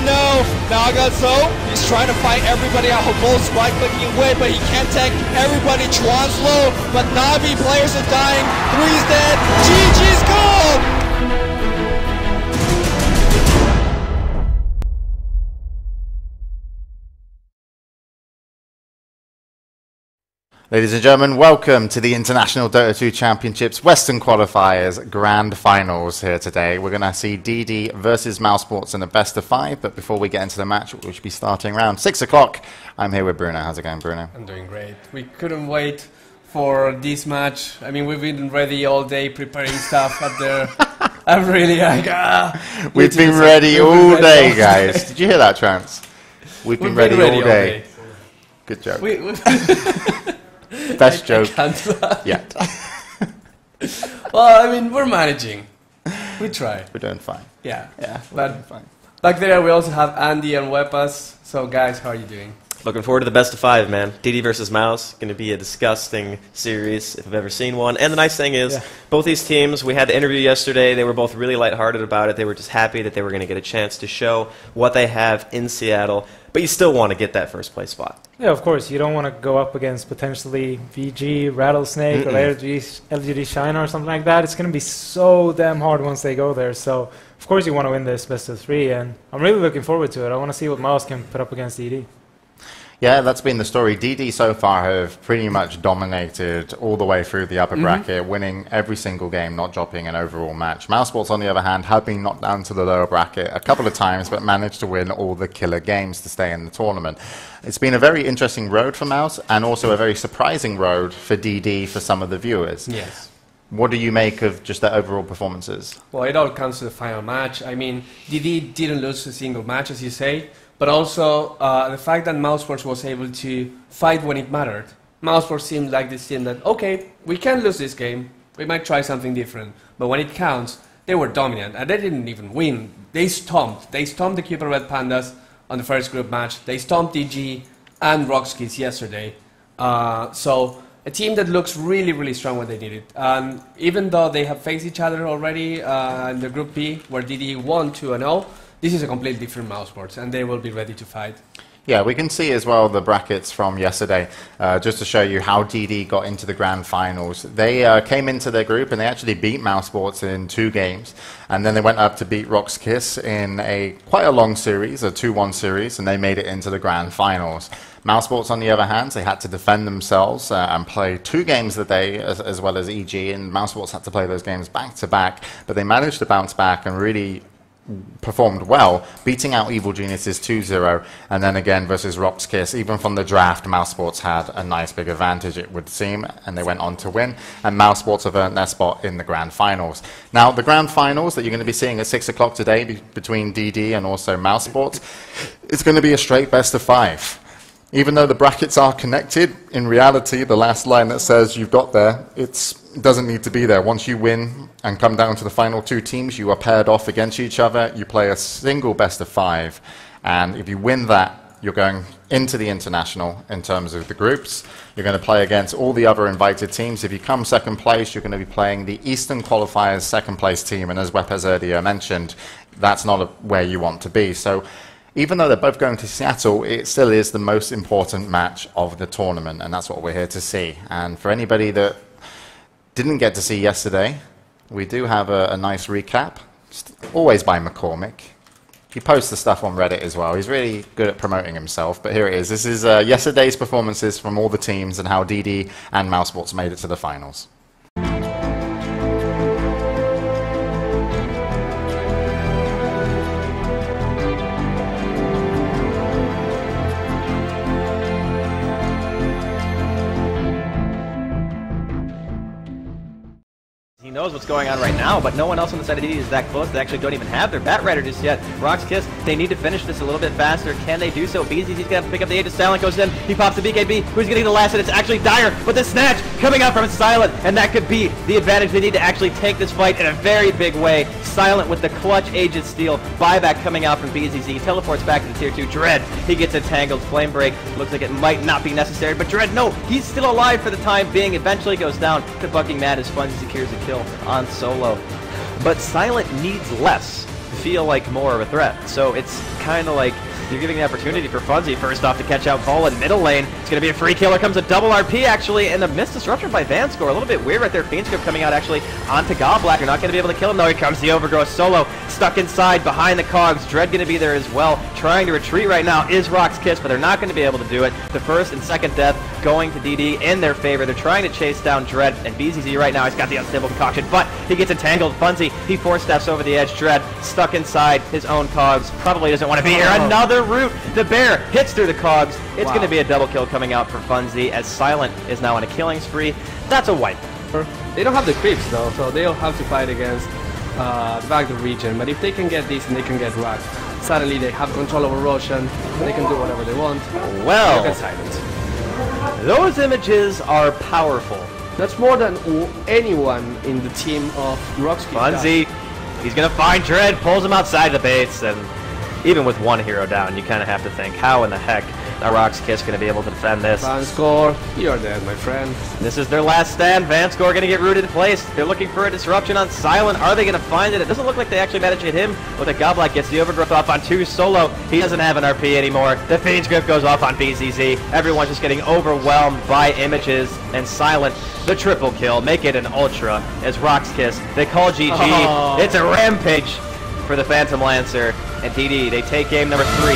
no, Nagaso, he's trying to fight everybody out of both right-clicking away, but he can't take everybody. Chuan's low, but Navi players are dying. 3's dead. GG's gone! Ladies and gentlemen, welcome to the International Dota 2 Championships Western Qualifiers Grand Finals here today. We're going to see DD versus Mousesports in a best of 5, but before we get into the match, which will be starting around 6 o'clock, I'm here with Bruno. How's it going, Bruno? I'm doing great. We couldn't wait for this match. I mean, we've been ready all day preparing stuff up there. I'm really like, We've been ready all day, guys. Did you hear that, Trance? We've been ready all day. Good joke. Best joke yet. Well, I mean, we're managing. We try. We're doing fine. Yeah. We're doing fine. Back there, we also have Andy and Wepas. So, guys, how are you doing? Looking forward to the best of 5, man. DD versus Mouse, going to be a disgusting series if I've ever seen one. And the nice thing is, both these teams, we had the interview yesterday, they were both really lighthearted about it. They were just happy that they were going to get a chance to show what they have in Seattle. But you still want to get that first place spot. Yeah, of course. You don't want to go up against potentially VG, Rattlesnake, or LGD China or something like that. It's going to be so damn hard once they go there. So, of course, you want to win this best of 3. And I'm really looking forward to it. I want to see what Mouse can put up against DD. Yeah, that's been the story. DD so far have pretty much dominated all the way through the upper bracket, winning every single game, not dropping an overall match. Mousesports, on the other hand, have been knocked down to the lower bracket a couple of times, but managed to win all the killer games to stay in the tournament. It's been a very interesting road for Mouse, and also a very surprising road for DD for some of the viewers. Yes. What do you make of just their overall performances? Well, it all comes to the final match. I mean, DD didn't lose a single match, as you say. But also, the fact that Mousesports was able to fight when it mattered. Mousesports seemed like this team that, okay, we can lose this game, we might try something different. But when it counts, they were dominant, and they didn't even win. They stomped the Cupid Red Pandas on the first group match. They stomped DG and Rockskis yesterday. So, a team that looks really, really strong when they need it. Even though they have faced each other already in the Group B, where DD won 2-0, this is a completely different Mousesports, and they will be ready to fight. Yeah, we can see as well the brackets from yesterday, just to show you how DD got into the grand finals. They came into their group and they actually beat Mousesports in 2 games, and then they went up to beat Rockskiss in quite a long series, a 2-1 series, and they made it into the grand finals. Mousesports, on the other hand, they had to defend themselves and play 2 games a day, as well as EG, and Mousesports had to play those games back to back, but they managed to bounce back and really performed well, beating out Evil Geniuses 2-0, and then again versus Rockskiss. Even from the draft, Mousesports had a nice big advantage, it would seem, and they went on to win, and Mousesports have earned their spot in the grand finals. Now, the grand finals that you're going to be seeing at 6 o'clock today between DD and also Mousesports, it's going to be a straight best of 5. Even though the brackets are connected, in reality, the last line that says you've got there, it doesn't need to be there. Once you win and come down to the final 2 teams, you are paired off against each other. You play a single best of 5. And if you win that, you're going into the international in terms of the groups. You're going to play against all the other invited teams. If you come second place, you're going to be playing the Eastern Qualifiers second place team. And as Wepes earlier mentioned, that's not where you want to be. So, even though they're both going to Seattle, it still is the most important match of the tournament, and that's what we're here to see. And for anybody that didn't get to see yesterday, we do have a nice recap, always by McCormick. He posts the stuff on Reddit as well. He's really good at promoting himself, but here it is. This is yesterday's performances from all the teams and how DD and Mousesports made it to the finals. Knows what's going on right now, but no one else on the side of DD is that close. They actually don't even have their Bat Rider just yet. Rockskiss, they need to finish this a little bit faster. Can they do so? BZZ's gonna have to pick up the Aegis. Silent goes in. He pops the BKB. Who's getting the last hit? It's actually Dire, but the snatch coming out from Silent, and that could be the advantage. They need to actually take this fight in a very big way. Silent with the clutch Aegis steal. Buyback coming out from BZZ. Teleports back to the tier 2. Dread, he gets entangled. Flame Break looks like it might not be necessary, but Dread, no, he's still alive for the time being. Eventually goes down. The Bucking Mad as Spongy secures a kill on solo. But Silent needs less feel like more of a threat. So it's kind of like you're giving the opportunity for Funzy first off to catch out Ball in middle lane. It's going to be a free kill. Here comes a double RP actually, and a missed disruption by Vanscore. A little bit weird right there. Fiendscript coming out actually onto Godblack. You're not going to be able to kill him though. Here comes the Overgrowth solo, stuck inside behind the cogs. Dread going to be there as well. Trying to retreat right now is Rock's Kiss, but they're not going to be able to do it. The first and second death going to DD in their favor. They're trying to chase down Dread, and BZZ right now, he's got the unstable concoction, but he gets entangled. Funzy, he force steps over the edge. Dread stuck inside his own cogs. Probably doesn't want to be here. Another root. The bear hits through the cogs. It's going to be a double kill coming out for Funzy as Silent is now on a killing spree. That's a wipe. They don't have the creeps though, so they'll have to fight against the Baghdad region. But if they can get this and they can get Rock, suddenly they have control over Roshan, and they can do whatever they want. Well, Get Silent. those images are powerful. That's more than anyone in the team of Rock's Kiss. Funzy, he's going to find Dread, pulls him outside the base, and even with one hero down, you kind of have to think, how in the heck are Rock's Kiss going to be able to defend this? Vanscore, you're dead, my friend. This is their last stand. Vanscore going to get rooted in place. They're looking for a disruption on Silent. Are they going to find it? It doesn't look like they actually managed to hit him, but the Godblack gets the Overgrowth off on 2 solo. He doesn't have an RP anymore. The Fiend's Grip goes off on BZZ. Everyone's just getting overwhelmed by images, and Silent, the triple kill, make it an ultra as Rock's Kiss. They call GG. Oh. It's a rampage for the Phantom Lancer, and DD, they take game number 3.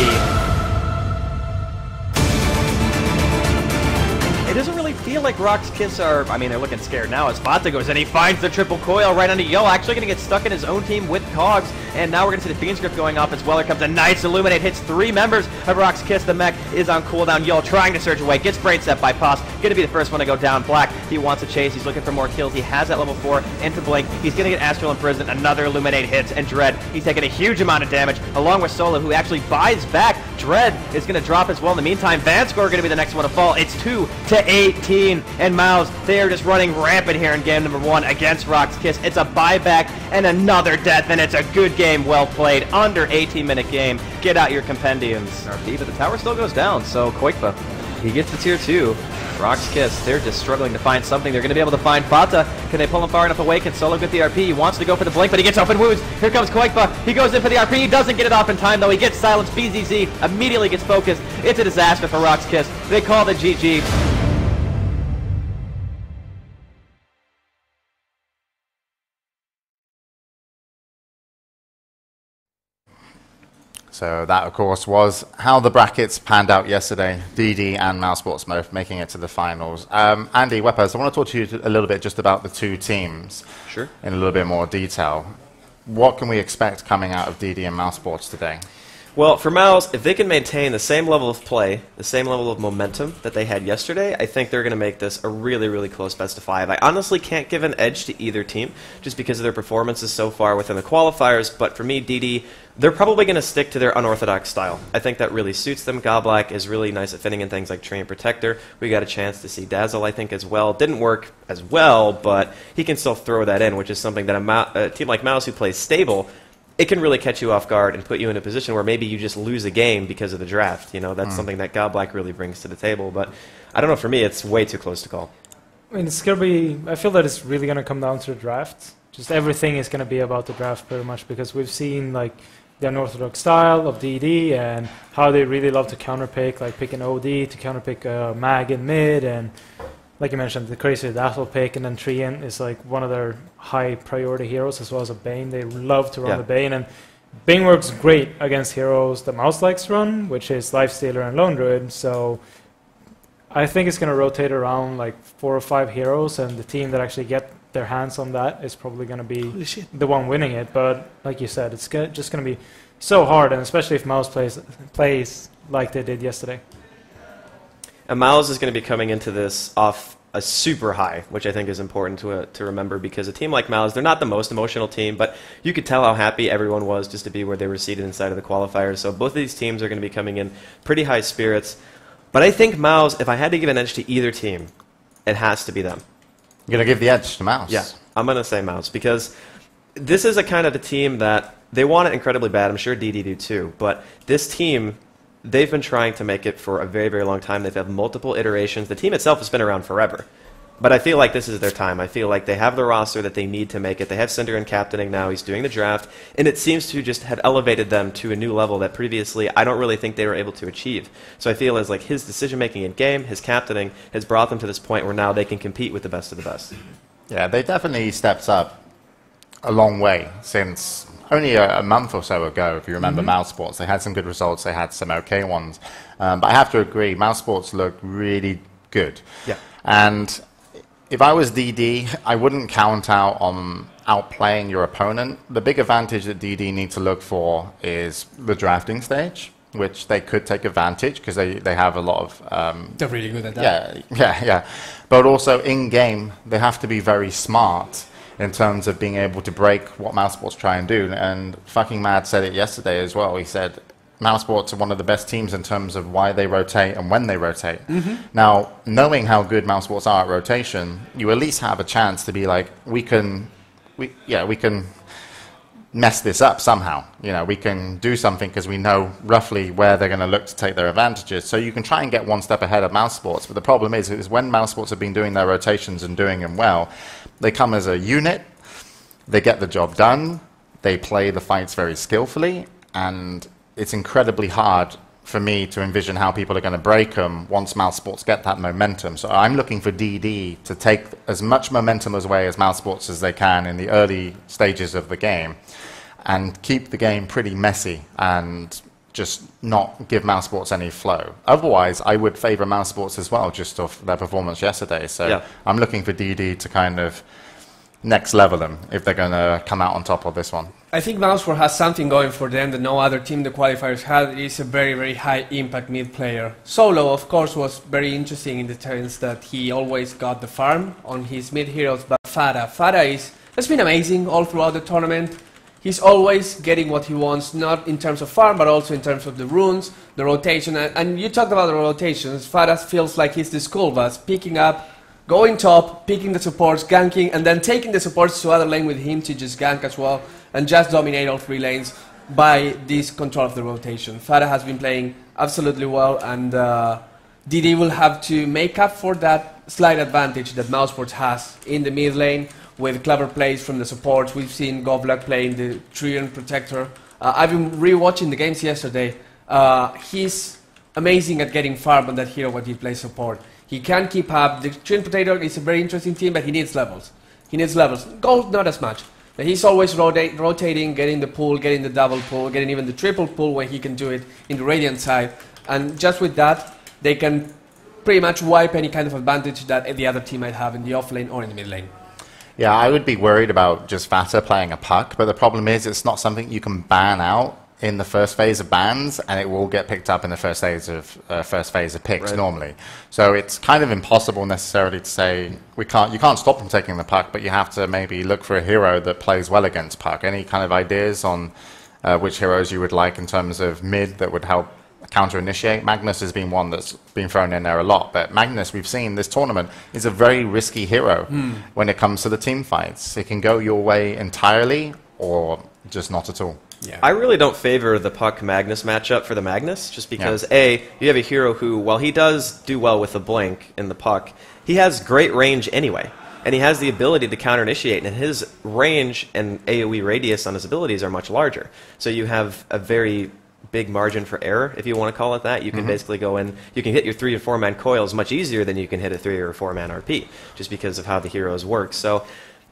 It doesn't really feel like Rock's Kiss are, I mean, they're looking scared now as Fata goes in. He finds the triple coil right onto Yo, actually going to get stuck in his own team with Cogs, and now we're going to see the Fiend's Grip going off as well. Here comes a nice Illuminate, hits 3 members of Rock's Kiss. The mech is on cooldown. Yo trying to surge away, gets brain set by Pos, going to be the first one to go down. Black, he wants to chase, he's looking for more kills. He has that level 4 into Blink. He's going to get Astral Imprisoned, another Illuminate hits, and Dread, he's taking a huge amount of damage, along with Solo, who actually buys back. Dread is going to drop as well. In the meantime, Vanscore going to be the next one to fall. It's 2-18, and Mouse, they are just running rampant here in game number 1 against Rock's Kiss. It's a buyback and another death, and it's a good game, well played, under 18-minute game. Get out your compendiums. RP, but the tower still goes down, so Koikba, he gets the tier 2. Rock's Kiss, they're just struggling to find something. They're going to be able to find Fata. Can they pull him far enough away? Can Solo get the RP? He wants to go for the Blink, but he gets open wounds. Here comes Koikba. He goes in for the RP. He doesn't get it off in time, though. He gets silenced. BZZ immediately gets focused. It's a disaster for Rock's Kiss. They call it GG. So that, of course, was how the brackets panned out yesterday. DD and Mousesports both making it to the finals. Andy, Weppers, I want to talk to you a little bit just about the 2 teams. Sure. In a little bit more detail. What can we expect coming out of DD and Mousesports today? Well, for Mouse, if they can maintain the same level of play, the same level of momentum that they had yesterday, I think they're going to make this a really, really close best of 5. I honestly can't give an edge to either team just because of their performances so far within the qualifiers, but for me, DD, they're probably going to stick to their unorthodox style. I think that really suits them. Godblack is really nice at fitting in things like Train Protector. We got a chance to see Dazzle, I think, as well. Didn't work as well, but he can still throw that in, which is something that a team like Mouse who plays stable, it can really catch you off guard and put you in a position where maybe you just lose a game because of the draft. You know, that's something that Godblack really brings to the table. But I don't know, for me, it's way too close to call. I mean, it's going to be, I feel that it's really going to come down to the draft. Just everything is going to be about the draft pretty much, because we've seen, like, the unorthodox style of DD and how they really love to counterpick, like picking OD to counterpick Mag in mid, and like you mentioned, the crazy Dazzle pick, and then Treant is like one of their high priority heroes, as well as a Bane. They love to run the Bane, and Bane works great against heroes that Mouse likes to run, which is Lifestealer and Lone Druid. So I think it's going to rotate around like 4 or 5 heroes, and the team that actually get their hands on that is probably going to be the one winning it. But like you said, it's just going to be so hard, and especially if Mouse plays like they did yesterday. And Miles is going to be coming into this off a super high, which I think is important to remember, because a team like Miles, they're not the most emotional team, but you could tell how happy everyone was just to be where they were seated inside of the qualifiers. So both of these teams are going to be coming in pretty high spirits. But I think Miles, if I had to give an edge to either team, it has to be them. You're going to give the edge to Mouse? Yeah, I'm going to say Mouse, because this is a kind of a team that they want it incredibly bad. I'm sure DD do too, but this team, they've been trying to make it for a very, very long time. They've had multiple iterations. The team itself has been around forever. But I feel like this is their time. I feel like they have the roster that they need to make it. They have Synderin captaining now. He's doing the draft. And it seems to just have elevated them to a new level that previously I don't really think they were able to achieve. So I feel as like his decision-making in game, his captaining, has brought them to this point where now they can compete with the best of the best. Yeah, they definitely stepped up a long way since only a month or so ago, if you remember Mouse Sports. They had some good results. They had some okay ones. But I have to agree, Mouse Sports looked really good. Yeah. And if I was DD, I wouldn't count out on outplaying your opponent. The big advantage that DD need to look for is the drafting stage, which they could take advantage because they have a lot of... They're really good at that. Yeah. But also in-game, they have to be very smart in terms of being able to break what Mousesports try and do. And fucking Mad said it yesterday as well. He said Mousesports are one of the best teams in terms of why they rotate and when they rotate. Now, knowing how good Mousesports are at rotation, you at least have a chance to be like, we can mess this up somehow. You know, we can do something because we know roughly where they're going to look to take their advantages. So you can try and get one step ahead of Mousesports. But the problem is when Mousesports have been doing their rotations and doing them well, they come as a unit, they get the job done, they play the fights very skillfully, and it's incredibly hard for me to envision how people are going to break them once Mousesports get that momentum. So I'm looking for DD to take as much momentum away as Mousesports as they can in the early stages of the game and keep the game pretty messy and just not give Mousesports any flow. Otherwise, I would favor Mousesports as well, just off their performance yesterday. So yeah. I'm looking for DD to kind of next level them if they're going to come out on top of this one. I think Mouseport has something going for them that no other team the qualifiers had. It is a very, very high impact mid player. Solo, of course, was very interesting in the sense that he always got the farm on his mid heroes, but Fada has been amazing all throughout the tournament. He's always getting what he wants, not in terms of farm, but also in terms of the runes, the rotation. And you talked about the rotations. Fada feels like he's the school bus, picking up, going top, picking the supports, ganking, and then taking the supports to other lane with him to just gank as well, and just dominate all three lanes by this control of the rotation. Fada has been playing absolutely well, and DD will have to make up for that slight advantage that Mousesports has in the mid lane with clever plays from the supports. We've seen Govlak playing the Treant Protector. I've been re-watching the games yesterday. He's amazing at getting farm on that hero when he plays support. He can keep up. The Treant Protector is a very interesting team, but he needs levels. Gold, not as much. But he's always rotating, getting the pull, getting the double pull, getting even the triple pull when he can do it in the Radiant side. And just with that, they can pretty much wipe any kind of advantage that the other team might have in the off lane or in the mid lane. Yeah, I would be worried about just Vata playing a puck, but the problem is it's not something you can ban out in the first phase of bans, and it will get picked up in the first phase of picks normally. So it's kind of impossible necessarily to say you can't stop them taking the puck, but you have to maybe look for a hero that plays well against puck. Any kind of ideas on which heroes you would like in terms of mid that would help counter-initiate? Magnus has been one that's been thrown in there a lot, but Magnus, we've seen this tournament, is a very risky hero when it comes to the team fights. It can go your way entirely or just not at all. Yeah. I really don't favor the Puck Magnus matchup for the Magnus, just because A, you have a hero who, while he does do well with the blink in the Puck, he has great range anyway. And he has the ability to counter-initiate, and his range and AoE radius on his abilities are much larger. So you have a very big margin for error, if you want to call it that. You can basically go in, you can hit your 3 to 4 man coils much easier than you can hit a 3 or 4 man RP, just because of how the heroes work. So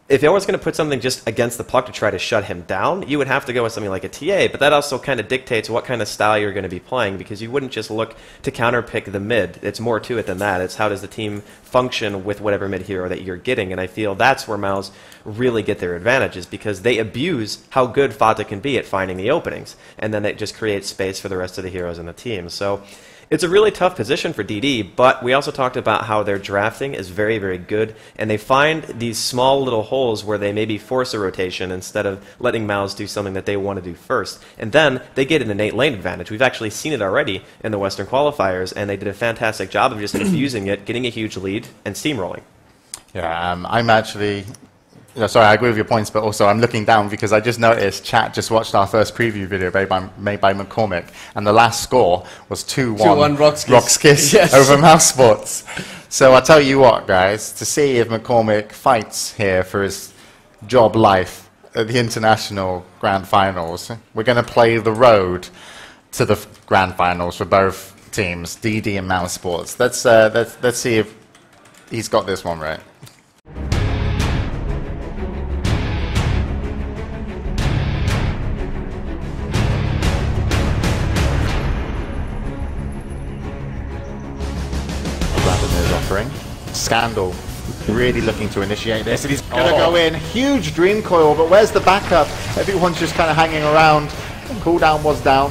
if you was going to put something just against the puck to try to shut him down, you would have to go with something like a TA, but that also kind of dictates what kind of style you're going to be playing, because you wouldn't just look to counterpick the mid. It's more to it than that. It's how does the team function with whatever mid hero that you're getting, and I feel that's where Mouse really get their advantages, because they abuse how good Fata can be at finding the openings, and then it just creates space for the rest of the heroes in the team. So it's a really tough position for DD, but we also talked about how their drafting is very, very good, and they find these small little holes where they maybe force a rotation instead of letting Mouse do something that they want to do first. And then they get an innate lane advantage. We've actually seen it already in the Western qualifiers, and they did a fantastic job of just infusing it, getting a huge lead, and steamrolling. Yeah, I'm actually Yeah, sorry, I agree with your points, but also I'm looking down because I just noticed chat just watched our first preview video made by McCormick, and the last score was 2-1 Rock's Kiss. Yes. Over Mouse Sports. So I'll tell you what, guys, to see if McCormick fights here for his job life at the International Grand Finals, we're going to play the road to the Grand Finals for both teams, DD and Mouse Sports. Let's see if he's got this one right. Is offering. Scandal really looking to initiate this, and he's going to go in. Huge dream coil, but where's the backup? Everyone's just kind of hanging around. Cooldown was down.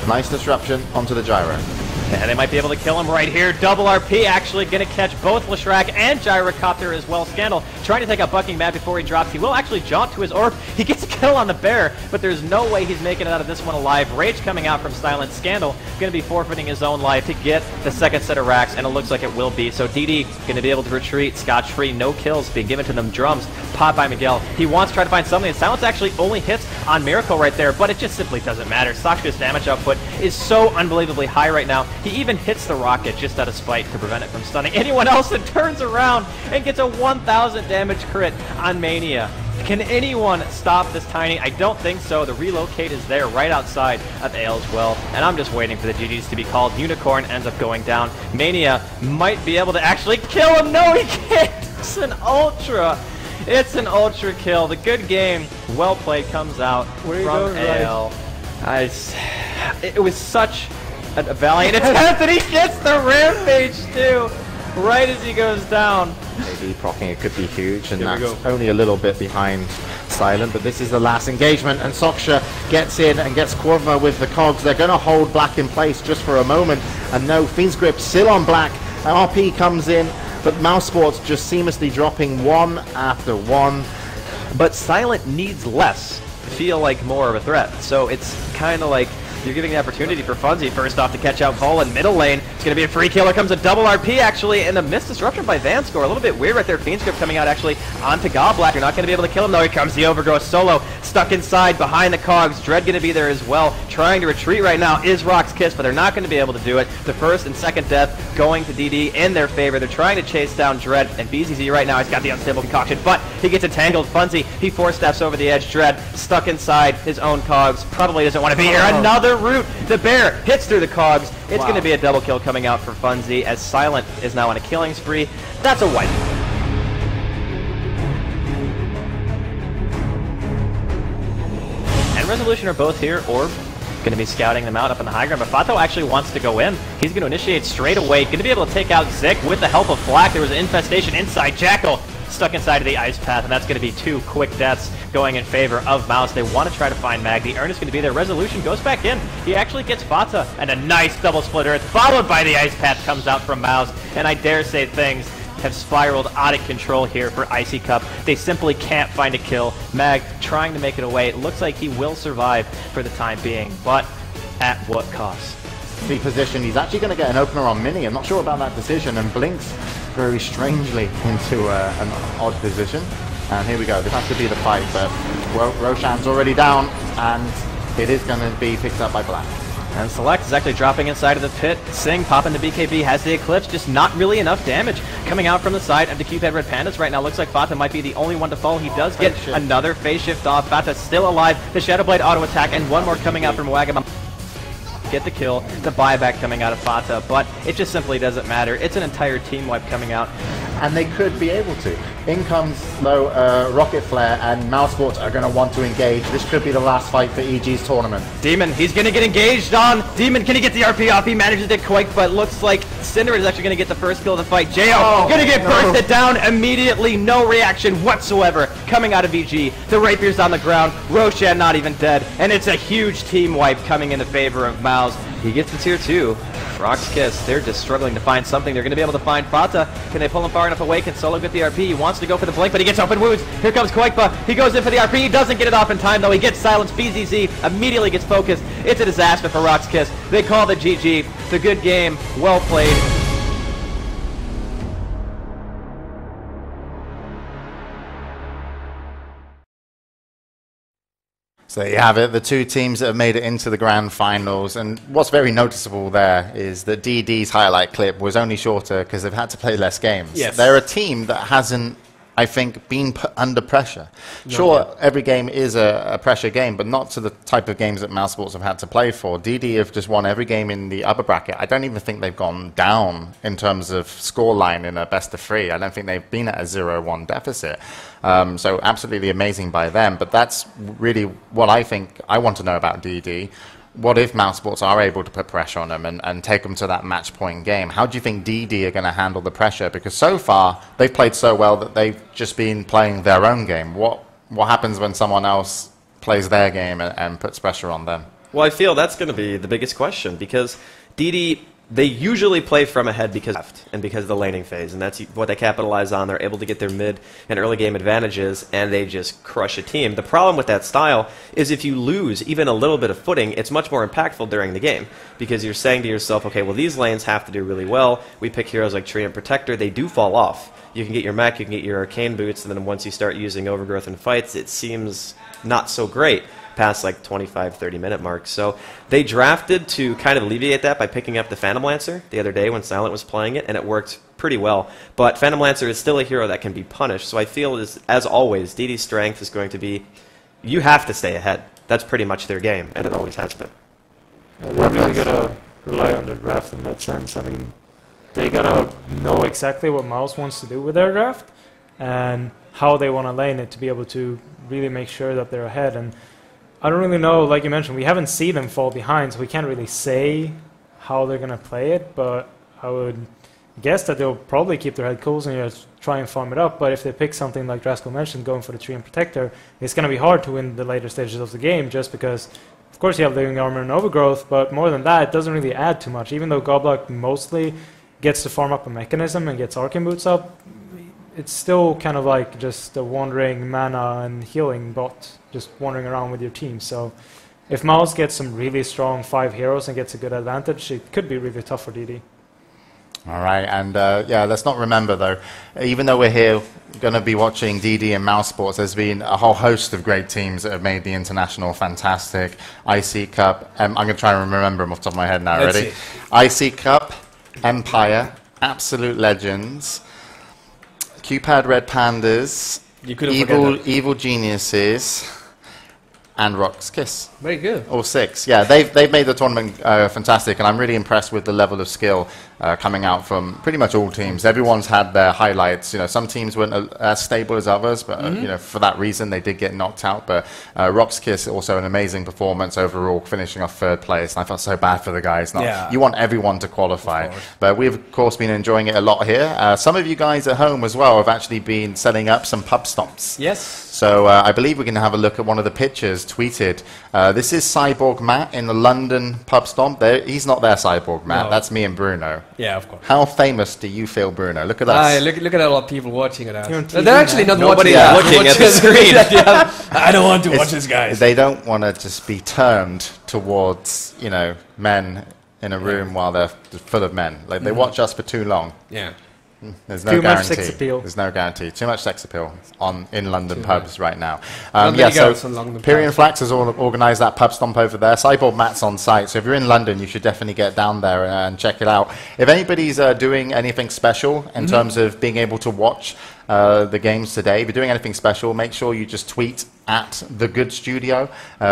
Nice disruption onto the gyro. And they might be able to kill him right here. Double RP actually going to catch both Leshrac and Gyrocopter as well. Scandal trying to take out Bucking Mad before he drops. He will actually jaunt to his orb. He gets a kill on the bear, but there's no way he's making it out of this one alive. Rage coming out from Silent. Scandal going to be forfeiting his own life to get the second set of racks, and it looks like it will be. So DD going to be able to retreat scotch-free. No kills being given to them. Drums popped by Miguel. He wants to try to find something, and Silence actually only hits on Miracle right there, but it just simply doesn't matter. Sakshka's damage output is so unbelievably high right now. He even hits the rocket just out of spite to prevent it from stunning anyone else, and turns around and gets a 1,000 damage crit on Mania. Can anyone stop this Tiny? I don't think so. The relocate is there right outside of the Ale as well, and I'm just waiting for the GGs to be called. Unicorn ends up going down. Mania might be able to actually kill him. No, he can't. It's an Ultra. It's an Ultra kill. The good game, well played, comes out from Ale. It was such a valiant attempt, and he gets the Rampage too, right as he goes down. Maybe procking it could be huge, and that's only a little bit behind Silent, but this is the last engagement, and Soksha gets in and gets Quadma with the cogs. They're going to hold Black in place just for a moment, and no, Fiend's Grip still on Black, and RP comes in, but Mouse Sports just seamlessly dropping one after one. But Silent needs less to feel like more of a threat, so it's kind of like you're giving the opportunity for Funzy first off to catch out Vol in middle lane. It's going to be a free kill. Here comes a double RP actually, and a missed disruption by Vanscore. A little bit weird right there. Fiend Script coming out actually onto Goblak. You're not going to be able to kill him though. Here comes the Overgrowth solo, stuck inside behind the cogs. Dread going to be there as well. Trying to retreat right now is Rock's Kiss, but they're not going to be able to do it. The first and second death going to DD in their favor. They're trying to chase down Dread, and BZZ right now has got the unstable concoction, but he gets entangled. Funzy, he force steps over the edge. Dread stuck inside his own cogs. Probably doesn't want to be here. Another root. The bear hits through the cogs. It's going to be a double kill coming out for Funzy as Silent is now on a killing spree. That's a wipe. And Resolution are both here. Orb going to be scouting them out up on the high ground, but Fato actually wants to go in. He's going to initiate straight away. Going to be able to take out Zik with the help of Black. There was an infestation inside. Jackal stuck inside of the ice path, and that's going to be 2 quick deaths going in favor of Mouse. They want to try to find Mag. The Earnest going to be there. Resolution goes back in. He actually gets Fata, and a nice double split Earth, followed by the ice path comes out from Mouse, and I dare say things have spiraled out of control here for Icy Cup. They simply can't find a kill. Mag trying to make it away. It looks like he will survive for the time being, but at what cost? The position, he's actually going to get an opener on Mini. I'm not sure about that decision, and blinks very strangely into an odd position. And here we go. This has to be the fight, but Roshan's already down, and it is going to be picked up by Black. And Select is actually dropping inside of the pit. Singh popping the BKB, has the Eclipse, just not really enough damage coming out from the side of the Cupid Red Pandas right now. Looks like Fata might be the only one to fall. He does get another phase shift off. Fata's still alive. The Shadow Blade auto attack, and one more coming out from Wagamama. Get the kill, the buyback coming out of Fata, but it just simply doesn't matter. It's an entire team wipe coming out. And they could be able to. In comes low Rocket Flare, and Mouse Sports are going to want to engage. This could be the last fight for EG's tournament. Demon, he's going to get engaged on. Demon, can he get the RP off? He manages to quake, but looks like Cinder is actually going to get the first kill of the fight. Jo going to get bursted down immediately. No reaction whatsoever coming out of EG. The Rapier's on the ground. Roshan not even dead. And it's a huge team wipe coming in the favor of Mouse. He gets the tier 2. Rock's Kiss, they're just struggling to find something. They're going to be able to find Fata. Can they pull him far enough away? Can Solo get the RP? He wants to go for the blink, but he gets open wounds. Here comes Quakepa. He goes in for the RP. He doesn't get it off in time, though. He gets silenced. BZZ immediately gets focused. It's a disaster for Rock's Kiss. They call the GG. The good game. Well played. So there you have it, the two teams that have made it into the grand finals. And what's very noticeable there is that DD's highlight clip was only shorter because they've had to play less games. Yes. They're a team that hasn't, I think, been put under pressure. Sure, every game is a pressure game, but not to the type of games that Mousesports have had to play for. DD have just won every game in the upper bracket. I don't even think they've gone down in terms of scoreline in a best of 3. I don't think they've been at a 0-1 deficit. So absolutely amazing by them. But that's really what I think I want to know about DD. What if Mousesports are able to put pressure on them and take them to that match point game? How do you think DD are going to handle the pressure? Because so far, they've played so well that they've just been playing their own game. What happens when someone else plays their game and puts pressure on them? Well, I feel that's going to be the biggest question because DD, they usually play from ahead because of the laning phase, and that's what they capitalize on. They're able to get their mid and early game advantages, and they just crush a team. The problem with that style is if you lose even a little bit of footing, it's much more impactful during the game because you're saying to yourself, okay, well, these lanes have to do really well. We pick heroes like Tree and Protector. They do fall off. You can get your mech, you can get your arcane boots, and then once you start using Overgrowth in fights, it seems not so great past like 25-30 minute mark. So they drafted to kind of alleviate that by picking up the Phantom Lancer the other day when Silent was playing it, and it worked pretty well. But Phantom Lancer is still a hero that can be punished, so I feel as always, DD's strength is going to be you have to stay ahead. That's pretty much their game, and it always has been. They're really going to rely on the draft in that sense. I mean, they got to know exactly what Mouse wants to do with their draft and how they want to lane it to be able to really make sure that they're ahead. And I don't really know, like you mentioned, we haven't seen them fall behind, so we can't really say how they're going to play it, but I would guess that they'll probably keep their head cool and just try and farm it up. But if they pick something like Drasko mentioned, going for the Tree and Protector, it's going to be hard to win the later stages of the game just because, of course, you have Living Armor and Overgrowth, but more than that, it doesn't really add too much. Even though Goblock mostly gets to farm up a mechanism and gets Arcane Boots up, it's still kind of like just a wandering mana and healing bot, just wandering around with your team. So if Mouse gets some really strong 5 heroes and gets a good advantage, it could be really tough for DD. All right, and yeah, let's not remember though, even though we're here going to be watching DD and Mousesports, there's been a whole host of great teams that have made the international fantastic. IC Cup, I'm going to try and remember them off the top of my head now. Ready? IC Cup, Empire, Absolute Legends, Cupad Red Pandas, Evil Geniuses, and Rock's Kiss. Very good. All 6. Yeah, they've made the tournament fantastic, and I'm really impressed with the level of skill coming out from pretty much all teams. Everyone's had their highlights. You know, some teams weren't as stable as others, but you know, for that reason they did get knocked out. But Rock's Kiss also an amazing performance overall, finishing off 3rd place. And I felt so bad for the guys. You want everyone to qualify, but we've of course been enjoying it a lot here. Some of you guys at home as well have actually been setting up some pub stops. Yes. So I believe we're going to have a look at one of the pictures tweeted. This is Cyborg Matt in the London pub stomp. He's not there, Cyborg Matt. No. That's me and Bruno. Yeah, of course. How famous do you feel, Bruno? Look at us. Look at all the people watching it. They're actually not Nobody watching at the screen. I don't want to watch this, guys. They don't want to just be turned towards, you know, men in a room while they're full of men. Like they watch us for too long. Yeah. There's no Too guarantee. much sex appeal. There's no guarantee. Too much sex appeal in London pubs right now. Yeah, so Pyrian Flax has organised that pub stomp over there. Cyborg Matt's on site, so if you're in London, you should definitely get down there and check it out. If anybody's doing anything special in terms of being able to watch the games today, if you're doing anything special, make sure you just tweet at The Good Studio,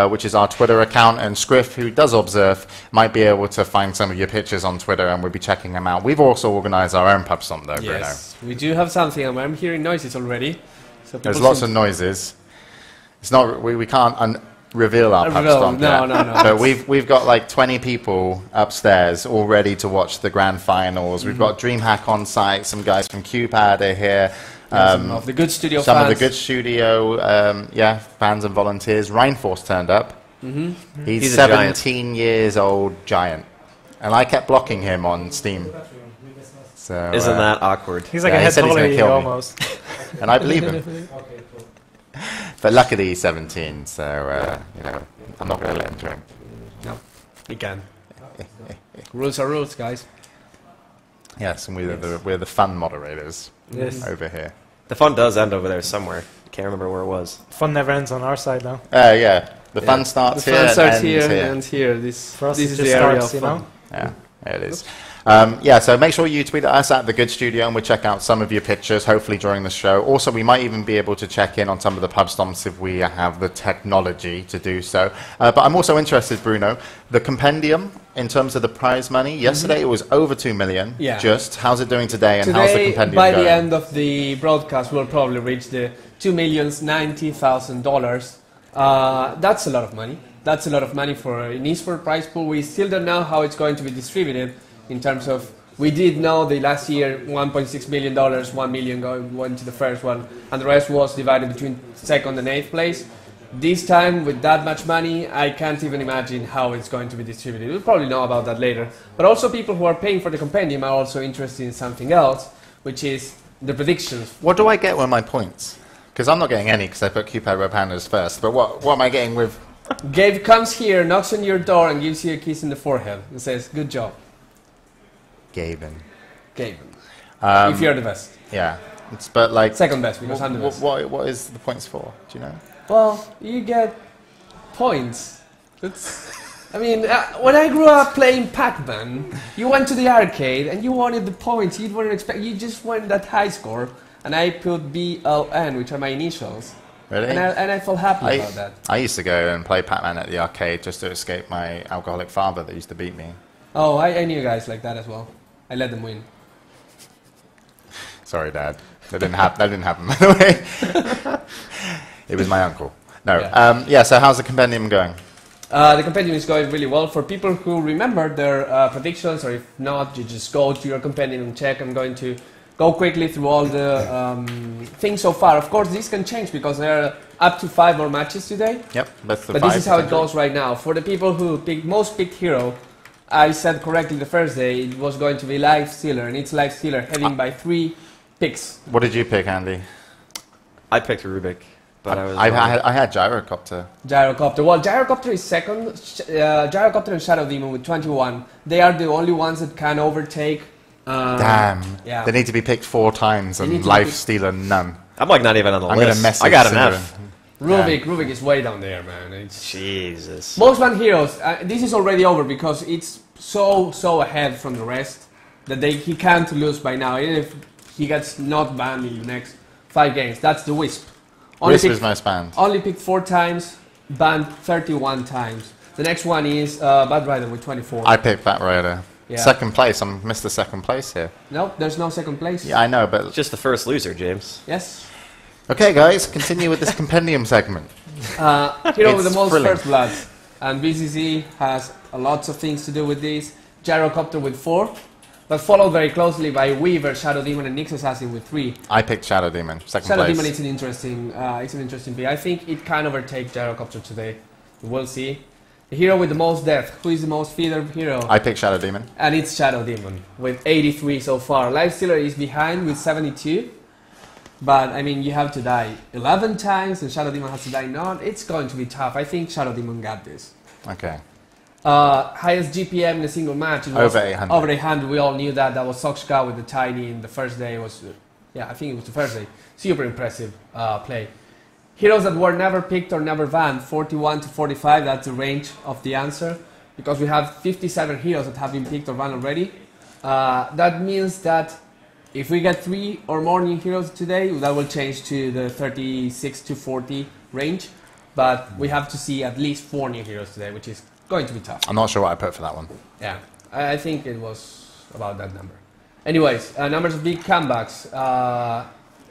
which is our Twitter account, and Scriff, who does observe, might be able to find some of your pictures on Twitter, and we'll be checking them out. We've also organised our own pub stomp, though, yes, Bruno. We do have something, and I'm hearing noises already. So there's lots of noises. It's not we can't reveal our pub stomp yet. No. But we've got like 20 people upstairs all ready to watch the grand finals. We've got DreamHack on site. Some guys from Cupad are here. Some of the Good Studio Some fans. of the Good Studio, fans and volunteers. Reinforce turned up. He's 17 years old giant. And I kept blocking him on Steam. So, isn't that awkward? He's like a head taller than you almost. And I believe him. But luckily he's 17, so, you know, I'm not going to let him drink. No, he can. Rules are rules, guys. Yes, and we're the fun moderators over here. The fun does end over there somewhere. Can't remember where it was. Fun never ends on our side, though. Yeah. The fun starts the here. fun starts and here, here. and here. This For us, this it is just the area starts, of fun. Yeah, it is. Yeah, so make sure you tweet at us at The Good Studio and we'll check out some of your pictures, hopefully during the show. Also, we might even be able to check in on some of the pub stomps if we have the technology to do so. But I'm also interested, Bruno, the compendium in terms of the prize money. yesterday it was over 2 million. Yeah. Just, how's it doing today and how's the Today, compendium by going? the end of the broadcast, we'll probably reach the $2,090,000. That's a lot of money. That's a lot of money for an eSport prize pool. We still don't know how it's going to be distributed in terms of, we did know the last year $1.6 million, 1 million went to the first one, and the rest was divided between second and eighth place. This time, with that much money, I can't even imagine how it's going to be distributed. We'll probably know about that later. But also people who are paying for the compendium are also interested in something else, which is the predictions. What do I get with my points? Because I'm not getting any because I put Cupid Red Pandas first. But what am I getting with? Gabe comes here, knocks on your door, and gives you a kiss in the forehead and says, "Good job, Gaben. Gabe. If you're the best. Yeah. But like... Second best, because I'm the best. What is the points for? Do you know? Well, you get points. I mean, when I grew up playing Pac-Man, you went to the arcade and you wanted the points. You weren't expect. You just wanted that high score, and I put BLN, which are my initials. Really? And I felt happy about that. I used to go and play Pac-Man at the arcade just to escape my alcoholic father that used to beat me. Oh, I knew guys like that as well. I let them win. Sorry, Dad. That didn't happen, by the way. It was my uncle. No. Yeah. So how's the compendium going? The compendium is going really well. For people who remember their predictions, or if not, you just go to your compendium and check. I'm going to go quickly through all the things so far. Of course, this can change because there are up to 5 more matches today. Yep, that's the But this is how it goes right now. For the people who most picked hero, I said correctly the first day it was going to be Life Stealer, and it's Life Stealer heading by 3 picks. What did you pick, Andy? I picked Rubik, but I had Gyrocopter. Gyrocopter. Well, Gyrocopter is second. Gyrocopter and Shadow Demon with 21. They are the only ones that can overtake. Damn. Yeah. They need to be picked 4 times They need and to Life be- Stealer none. I'm like not even on the I'm list. going to mess I got an F. Rubik is way down there, man. It's Jesus. most ban heroes. This is already over because it's so ahead from the rest that he can't lose by now. Even if he gets not banned in the next 5 games, that's the Wisp. Wisp is most banned. Only picked 4 times, banned 31 times. The next one is Bad Rider with 24. I picked Bat Rider. Yeah. Second place. I'm Mr. Second place here. No, there's no second place. Yeah, I know, but... Just the first loser, James. Yes. Okay, guys, continue with this compendium segment. Hero with the It's most thrilling. first bloods. And BCC has lots of things to do with this. Gyrocopter with 4, but followed very closely by Weaver, Shadow Demon, and Nyx Assassin with 3. I picked Shadow Demon. Second Shadow place. Demon is an interesting pick. I think it can overtake Gyrocopter today. We'll see. The hero with the most death. Who is the most feared hero? I picked Shadow Demon. And it's Shadow Demon with 83 so far. Lifestealer is behind with 72. But I mean, you have to die 11 times, and Shadow Demon has to die none. It's going to be tough. I think Shadow Demon got this. Okay. Highest GPM in a single match. It was Over 800. Over 800. We all knew that. That was Soxka with the tiny in the first day. It was, yeah, I think it was the first day. Super impressive play. Heroes that were never picked or never banned, 41 to 45. That's the range of the answer. Because we have 57 heroes that have been picked or banned already. That means that if we get 3 or more new heroes today, that will change to the 36 to 40 range. But we have to see at least 4 new heroes today, which is going to be tough. I'm not sure what I put for that one. Yeah, I think it was about that number. Anyways, numbers of big comebacks.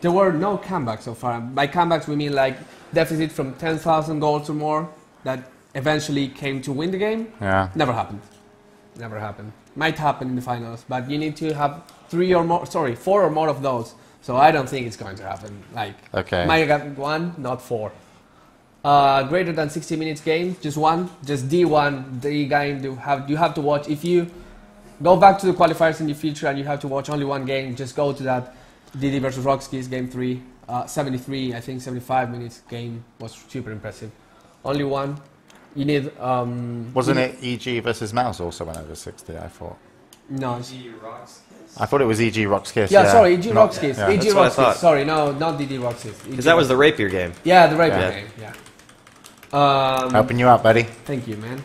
There were no comebacks so far. By comebacks, we mean like deficit from 10,000 goals or more that eventually came to win the game. Yeah. Never happened. Never happened. Might happen in the finals, but you need to have 4 or more of those. So I don't think it's going to happen. Like, Okay. might get 1, not 4. Greater than 60 minutes game, just 1, just D1, the game you have to watch. If you go back to the qualifiers in the future and you have to watch only 1 game, just go to that DD versus Rockskis game 3, 73, I think 75 minutes game was super impressive. Only 1. You need Wasn't it EG versus Mouse also went over 60, I thought? no. I thought it was EG Rock's Kiss. Yeah, sorry, EG Not- Rockskis. yeah. EG That's what I Rockskis. thought. Sorry, no, not DD Rockskis. Because that was the rapier game. Yeah, the right Yeah. game. Yeah. Helping you out, buddy. Thank you, man.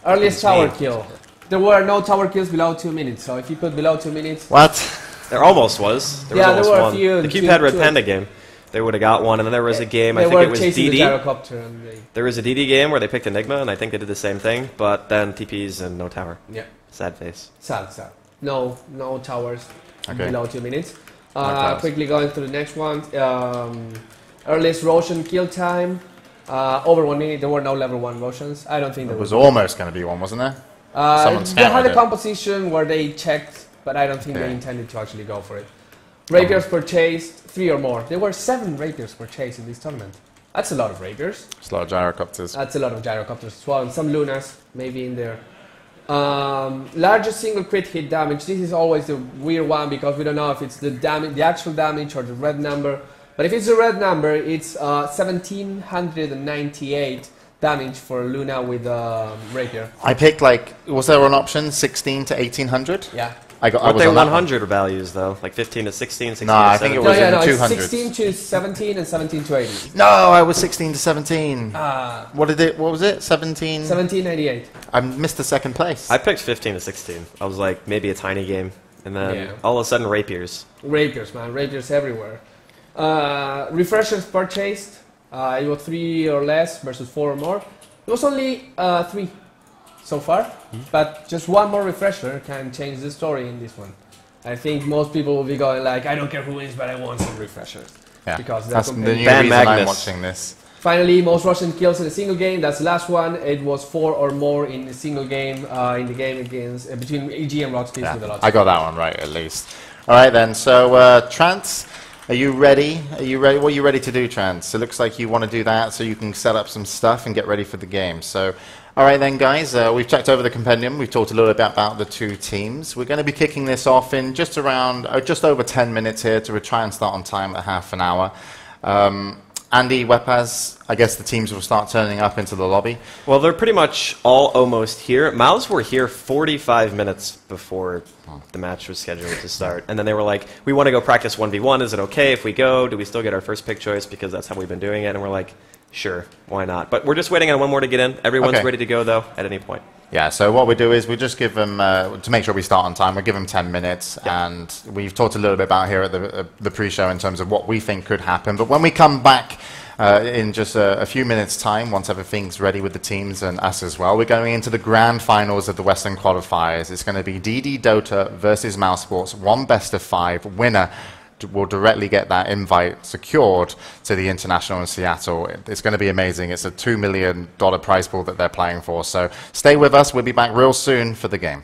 Earliest tower kill. There were no tower kills below 2 minutes, so if you put below 2 minutes... What? There almost was. There was there almost were a one. few. The Cupid Red Panda game, they would have got one, and then there was a game, I think it was DD. There was a DD game where they picked Enigma, and I think they did the same thing, but then TPs and no tower. Yeah. Sad face. Sad. No towers below 2 minutes. Okay. Quickly going to the next one. Earliest Roshan kill time. Over 1 minute. There were no level 1 Roshans. I don't think there It was almost going to be one, wasn't there? Someone they had a scammed it. composition where they checked, but I don't think they intended to actually go for it. Rapiers purchased 3 or more. There were 7 rapiers purchased in this tournament. That's a lot of rapiers. It's a lot of gyrocopters. That's a lot of gyrocopters as well, and some lunas maybe in there. Largest single crit hit damage. This is always the weird one because we don't know if it's the damage, the actual damage, or the red number. But if it's a red number, it's 1798 damage for Luna with rapier. I picked was there an option 16 to 1800? Yeah. I Weren't was they on that 100 values, though? Like 15 to 16, 16 No, to I think 17? it was in the It's 200s. 16 to 17 and 17 to 18. No, I was 16 to 17. What What was it? 17? 1798. I missed the second place. I picked 15 to 16. I was like, maybe a tiny game. And then Yeah. all of a sudden, rapiers. Rapiers, man. Rapiers everywhere. Refreshers purchased. It was 3 or less versus 4 or more. It was only 3 so far. But just one more refresher can change the story in this one. I think most people will be going like, I don't care who wins, but I want some refreshers. Yeah, Because that's the new Van reason I'm Magnus. watching this. Finally, most Russian kills in a single game. That's the last one. It was 4 or more in a single game. In the game against between EG and Rockskiss with a lot. I got that one right at least. All right then. So Trance, are you ready? Are you ready? What are you ready to do, Trance? It looks like you want to do that so you can set up some stuff and get ready for the game. So. All right then, guys, we've checked over the compendium. We've talked a little bit about the 2 teams. We're going to be kicking this off in just over 10 minutes here to try and start on time at half an hour. Andy, Wepaz, I guess the teams will start turning up into the lobby. Well, they're pretty much all almost here. Mouse were here 45 minutes before the match was scheduled to start. And then they were like, we want to go practice 1v1. Is it okay if we go? Do we still get our first pick choice? Because that's how we've been doing it. And we're like, sure, why not? But we're just waiting on one more to get in. Everyone's ready to go, though, at any point. Yeah, so what we do is we just give them, to make sure we start on time, we give them 10 minutes. Yeah. And we've talked a little bit about here at the pre-show in terms of what we think could happen. But when we come back in just a few minutes' time, once everything's ready with the teams and us as well, we're going into the grand finals of the Western qualifiers. It's going to be DD Dota versus Mouse Sports, 1 best of 5 winner will directly get that invite secured to the International in Seattle. It's going to be amazing. It's a $2 million prize pool that they're playing for. So stay with us. We'll be back real soon for the game.